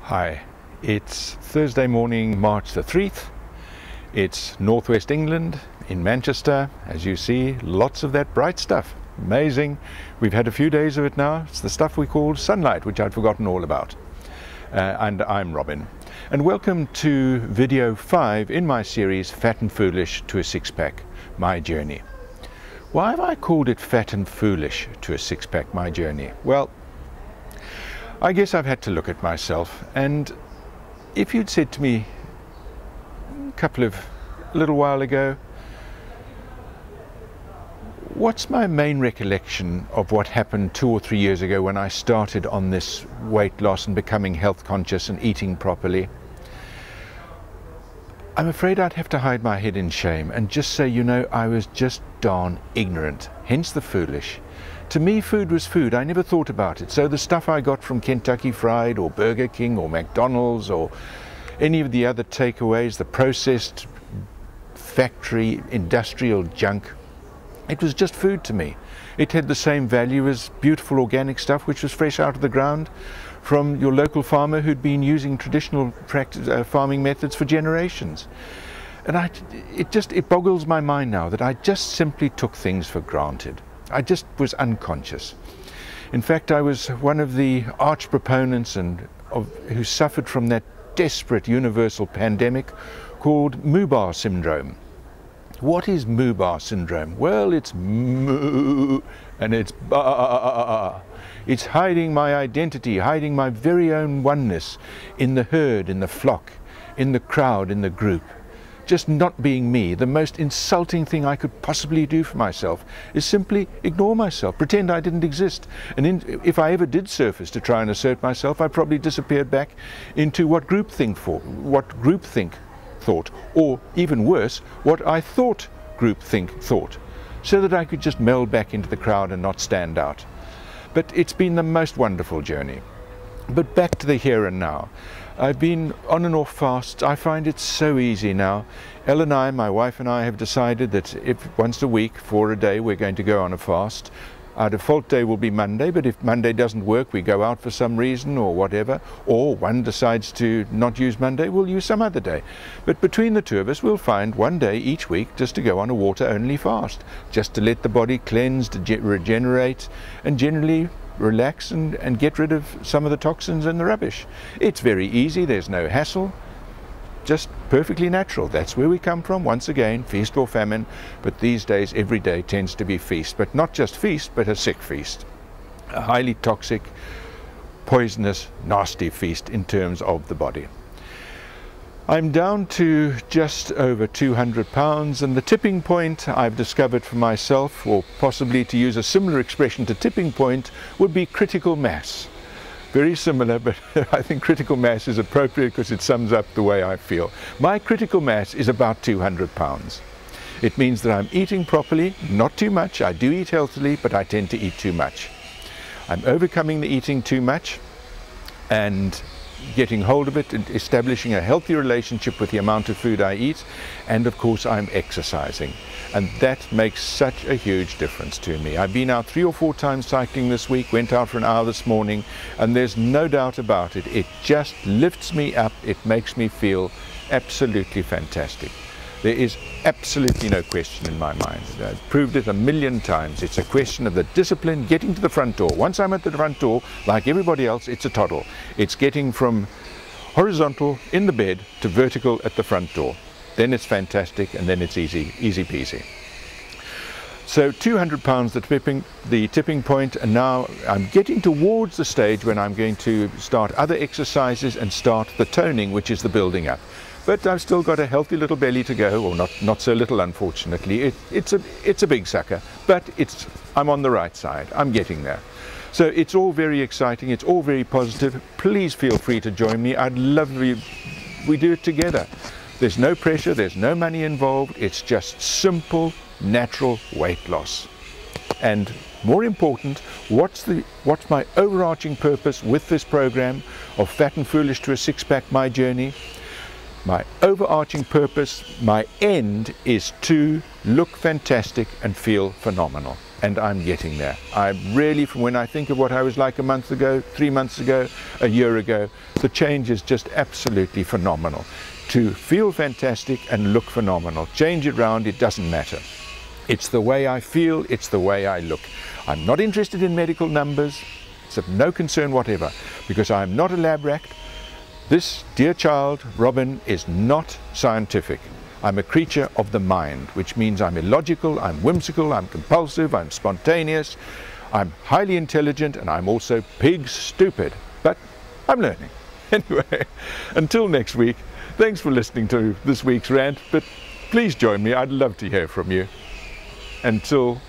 Hi, it's Thursday morning, March the 3rd. It's northwest England in Manchester. As you see, lots of that bright stuff. Amazing. We've had a few days of it now. It's the stuff we call sunlight, which I'd forgotten all about. And I'm Robin. And welcome to video 5 in my series Fat and Foolish to a Six-Pack, My Journey. Why have I called it Fat and Foolish to a Six-Pack, My Journey? Well, I guess I've had to look at myself, and if you'd said to me a little while ago, what's my main recollection of what happened 2 or 3 years ago when I started on this weight loss and becoming health conscious and eating properly? I'm afraid I'd have to hide my head in shame and just say, you know, I was just darn ignorant, hence the foolish. To me, food was food. I never thought about it. So the stuff I got from Kentucky Fried or Burger King or McDonald's or any of the other takeaways, the processed factory industrial junk, it was just food to me. It had the same value as beautiful organic stuff which was fresh out of the ground from your local farmer who'd been using traditional farming methods for generations. And it boggles my mind now that I just simply took things for granted. I just was unconscious. In fact, I was one of the arch proponents who suffered from that desperate universal pandemic called MOV001 syndrome. What is MOV001 syndrome? Well, it's moo and it's ba. It's hiding my identity, hiding my very own oneness in the herd, in the flock, in the crowd, in the group. Just not being me. The most insulting thing I could possibly do for myself is simply ignore myself, pretend I didn't exist. And if I ever did surface to try and assert myself, I probably disappeared back into what groupthink thought, or even worse, what I thought groupthink thought, so that I could just meld back into the crowd and not stand out. But it's been the most wonderful journey. But back to the here and now. I've been on and off fasts. I find it so easy now. Elle and I, my wife and I, have decided that if once a week for a day we're going to go on a fast. Our default day will be Monday, but if Monday doesn't work, we go out for some reason or whatever, or one decides to not use Monday, we'll use some other day. But between the two of us, we'll find one day each week just to go on a water-only fast, just to let the body cleanse, to regenerate, and generally relax and get rid of some of the toxins and the rubbish. It's very easy, there's no hassle, just perfectly natural. That's where we come from, once again, feast or famine, but these days every day tends to be feast, but not just feast, but a sick feast. A highly toxic, poisonous, nasty feast in terms of the body. I'm down to just over 200 pounds, and the tipping point I've discovered for myself, or possibly to use a similar expression to tipping point, would be critical mass. Very similar, but I think critical mass is appropriate because it sums up the way I feel. My critical mass is about 200 pounds. It means that I'm eating properly, not too much. I do eat healthily, but I tend to eat too much. I'm overcoming the eating too much and getting hold of it and establishing a healthy relationship with the amount of food I eat, and of course I'm exercising, and that makes such a huge difference to me. I've been out 3 or 4 times cycling this week, went out for an hour this morning, and there's no doubt about it, it just lifts me up, it makes me feel absolutely fantastic. There is absolutely no question in my mind. I've proved it 1,000,000 times. It's a question of the discipline, getting to the front door. Once I'm at the front door, like everybody else, it's a toddle. It's getting from horizontal in the bed to vertical at the front door. Then it's fantastic, and then it's easy peasy. So 200 pounds, the tipping point, and now I'm getting towards the stage when I'm going to start other exercises and start the toning, which is the building up. But I've still got a healthy little belly to go, or not so little, unfortunately. It's a big sucker, but I'm on the right side. I'm getting there. So it's all very exciting. It's all very positive. Please feel free to join me. I'd love we do it together. There's no pressure. There's no money involved. It's just simple, natural weight loss. And more important, what's my overarching purpose with this program of Fat and Foolish to a Six-Pack, My Journey? My overarching purpose, my end, is to look fantastic and feel phenomenal. and I'm getting there. I really, from when I think of what I was like a month ago, 3 months ago, a year ago, the change is just absolutely phenomenal. To feel fantastic and look phenomenal. Change it round, it doesn't matter. It's the way I feel, it's the way I look. I'm not interested in medical numbers. It's of no concern whatever, because I'm not a lab rat. This dear child, Robin, is not scientific. I'm a creature of the mind, which means I'm illogical, I'm whimsical, I'm compulsive, I'm spontaneous, I'm highly intelligent, and I'm also pig stupid. But I'm learning. Anyway, until next week, thanks for listening to this week's rant, but please join me. I'd love to hear from you. Until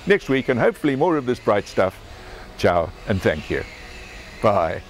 next week, and hopefully more of this bright stuff, ciao and thank you. Bye.